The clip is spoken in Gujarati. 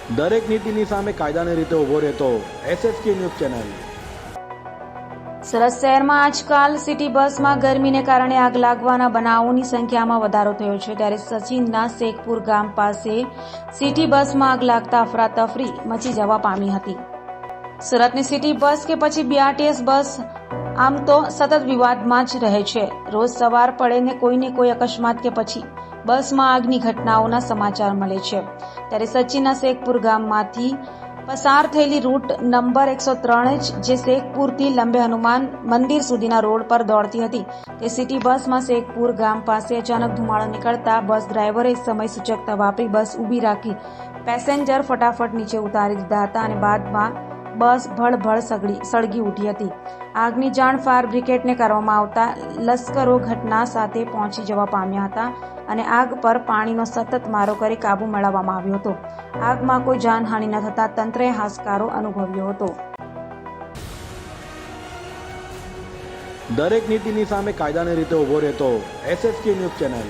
દરેક નીતિની સામે કાયદાની રીતે ઊભો રહેતો SSK ન્યૂઝ ચેનલ। સુરત શહેરમાં આજકાલ સિટી બસમાં ગરમીને કારણે આગ લાગવાના બનાવોની સંખ્યામાં વધારો થયો છે। ત્યારે સચિનના શેખપુર ગામ પાસે સિટી બસમાં આગ લાગતા અફરાતફરી મચી જવા પામી હતી। સુરતની સિટી બસ કે પછી BRTS બસ આમ તો સતત વિવાદમાં જ રહે છે। રોજ સવાર પડે ને કોઈ અકસ્માત કે પછી બસમાં આગની ઘટનાઓના સમાચાર મળે છે। ત્યારે સચિનના શેખપુર ગામમાંથી પસાર થયેલી રૂટ નંબર 103 જે શેખપુરથી લંબે હનુમાન મંદિર સુધીના રોડ પર દોડતી હતી તે સિટી બસમાં શેખપુર ગામ પાસે અચાનક ધુમાડો નીકળતા બસ ડ્રાઈવરે સમય સૂચકતા વાપરી બસ ઊભી રાખી પેસેન્જર ફટાફટ નીચે ઉતારી દીધા હતા અને બાદમાં બસ ભળભળ સળગી ઉઠી હતી। આગની જાણ ફાયર બ્રિગેડને કરવામાં આવતા લશ્કરો ઘટના સાથે પહોંચી જવા પામ્યા હતા અને આગ પર પાણીનો સતત મારો કરી કાબુ મેળવવામાં આવ્યો હતો। આગમાં કોઈ જાનહાનિ ન થતા તંત્રએ હાશકારો અનુભવ્યો હતો। દરેક નીતિની સામે કાયદાની રીતે ઊભો રહેતો SSK ન્યૂઝ ચેનલ।